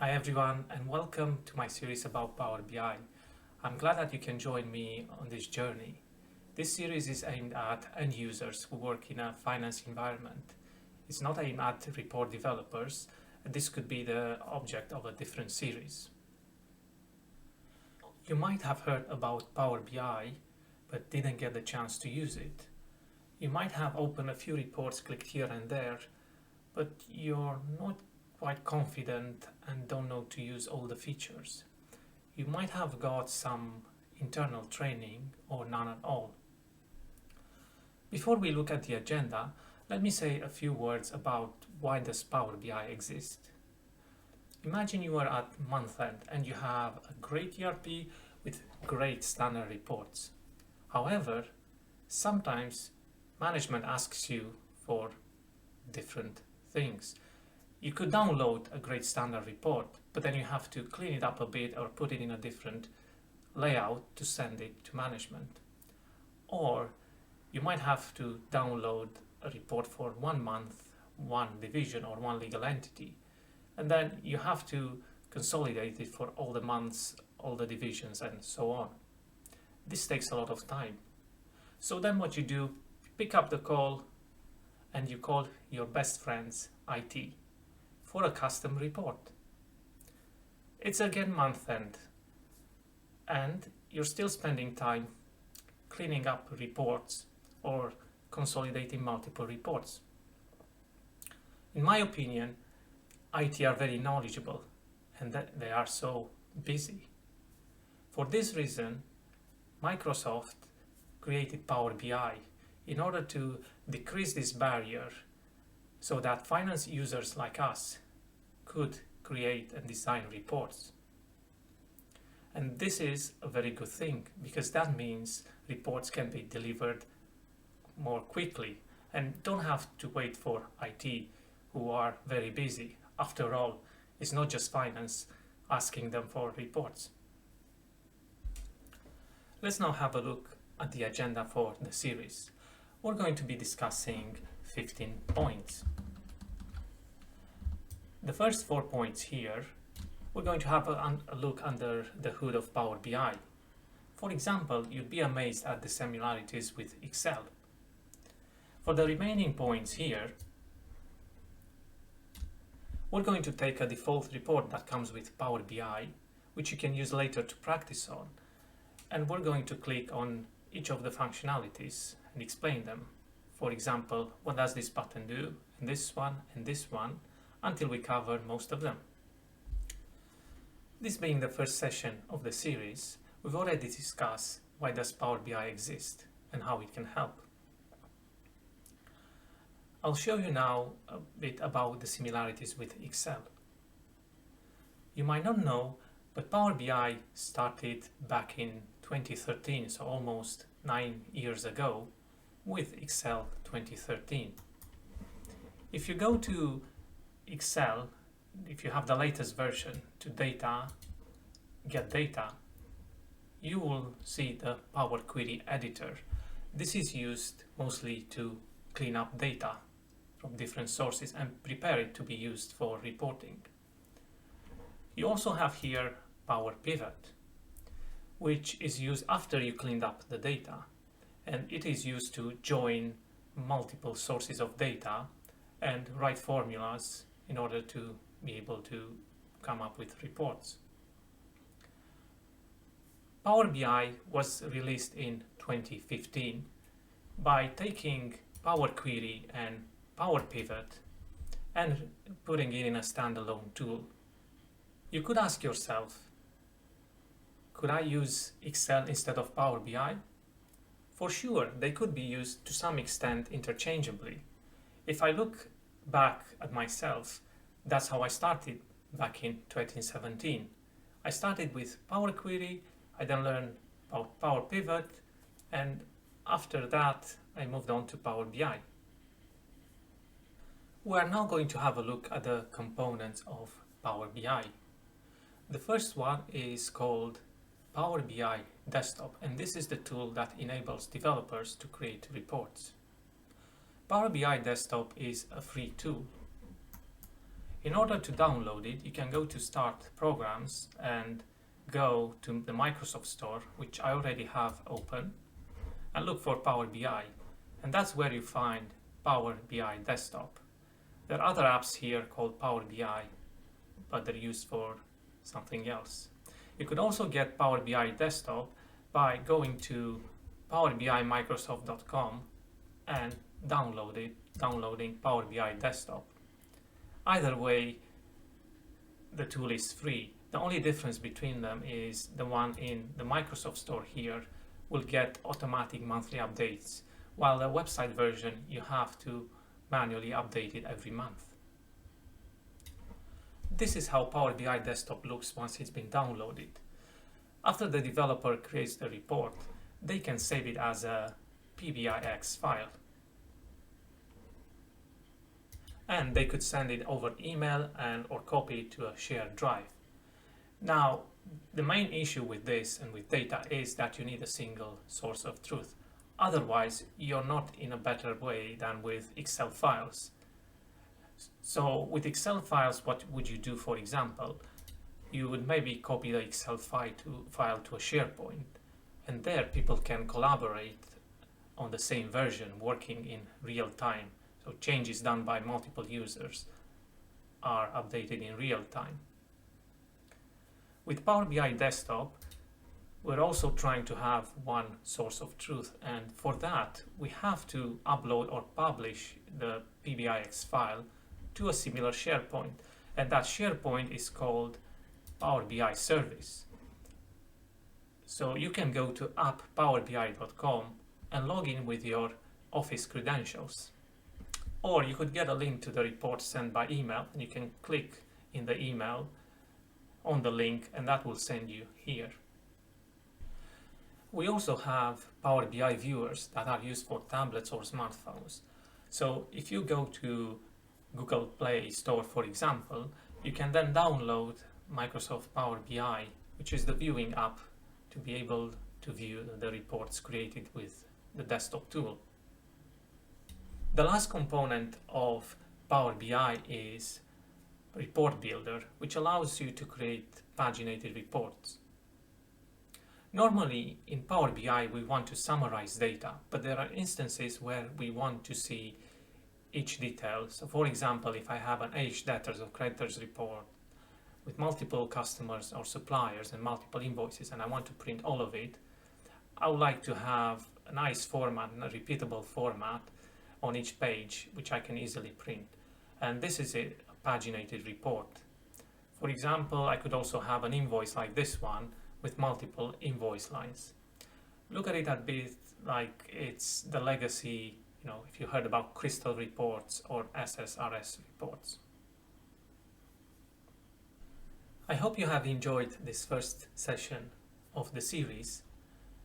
Hi everyone and welcome to my series about Power BI. I'm glad that you can join me on this journey. This series is aimed at end users who work in a finance environment. It's not aimed at report developers, and this could be the object of a different series. You might have heard about Power BI but didn't get the chance to use it. You might have opened a few reports, clicked here and there, but you're not quite confident and don't know to use all the features. You might have got some internal training or none at all. Before we look at the agenda, let me say a few words about why does Power BI exist. Imagine you are at month end and you have a great ERP with great standard reports. However, sometimes management asks you for different things. You could download a great standard report, but then you have to clean it up a bit or put it in a different layout to send it to management. Or you might have to download a report for 1 month, one division or one legal entity, and then you have to consolidate it for all the months, all the divisions and so on. This takes a lot of time. So then what you do, pick up the call and you call your best friends IT for a custom report. It's again month end and you're still spending time cleaning up reports or consolidating multiple reports. In my opinion, IT are very knowledgeable and that they are so busy. For this reason, Microsoft created Power BI in order to decrease this barrier so that finance users like us could create and design reports. And this is a very good thing because that means reports can be delivered more quickly and don't have to wait for IT, who are very busy. After all, it's not just finance asking them for reports. Let's now have a look at the agenda for the series. We're going to be discussing 15 points. The first 4 points here, we're going to have a look under the hood of Power BI. For example, you'd be amazed at the similarities with Excel. For the remaining points here, we're going to take a default report that comes with Power BI, which you can use later to practice on, and we're going to click on each of the functionalities and explain them. For example, what does this button do, and this one, until we cover most of them. This being the first session of the series, we've already discussed why does Power BI exist and how it can help. I'll show you now a bit about the similarities with Excel. You might not know, but Power BI started back in 2013, so almost 9 years ago, with Excel 2013. If you go to Excel, if you have the latest version, to data, get data, you will see the Power Query editor. This is used mostly to clean up data from different sources and prepare it to be used for reporting. You also have here Power Pivot, which is used after you cleaned up the data, and it is used to join multiple sources of data and write formulas in order to be able to come up with reports. Power BI was released in 2015 by taking Power Query and Power Pivot and putting it in a standalone tool. You could ask yourself, could I use Excel instead of Power BI? For sure, they could be used to some extent interchangeably. If I look back at myself, that's how I started back in 2017. I started with Power Query, I then learned about Power Pivot, and after that I moved on to Power BI. We are now going to have a look at the components of Power BI. The first one is called Power BI Desktop, and this is the tool that enables developers to create reports. Power BI Desktop is a free tool. In order to download it, you can go to Start Programs and go to the Microsoft Store, which I already have open, and look for Power BI. And that's where you find Power BI Desktop. There are other apps here called Power BI, but they're used for something else. You could also get Power BI Desktop by going to powerbimicrosoft.com and downloading Power BI Desktop. Either way, the tool is free. The only difference between them is the one in the Microsoft Store here will get automatic monthly updates, while the website version you have to manually update it every month. This is how Power BI Desktop looks once it's been downloaded. After the developer creates the report, they can save it as a PBIX file. And they could send it over email or copy it to a shared drive. Now, the main issue with this and with data is that you need a single source of truth. Otherwise, you're not in a better way than with Excel files. So with Excel files, what would you do, for example? You would maybe copy the Excel file to a SharePoint, and there people can collaborate on the same version, working in real time. So changes done by multiple users are updated in real time. With Power BI Desktop, we're also trying to have one source of truth, and for that we have to upload or publish the PBIX file to a similar SharePoint, and that SharePoint is called Power BI Service. So you can go to apppowerbi.com and log in with your Office credentials. Or you could get a link to the report sent by email, and you can click in the email on the link, and that will send you here. We also have Power BI viewers that are used for tablets or smartphones. So if you go to Google Play Store, for example, you can then download Microsoft Power BI, which is the viewing app, to be able to view the reports created with the desktop tool. The last component of Power BI is Report Builder, which allows you to create paginated reports. Normally in Power BI we want to summarize data, but there are instances where we want to see each detail. So for example, if I have an age debtors or creditors report with multiple customers or suppliers and multiple invoices, and I want to print all of it, I would like to have a nice format and a repeatable format on each page, which I can easily print. And this is a paginated report. For example, I could also have an invoice like this one with multiple invoice lines. Look at it a bit like it's the legacy, if you heard about Crystal reports or SSRS reports. I hope you have enjoyed this first session of the series,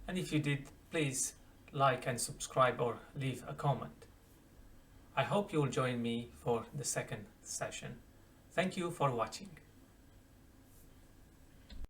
and if you did, please like and subscribe or leave a comment. I hope you will join me for the second session. Thank you for watching.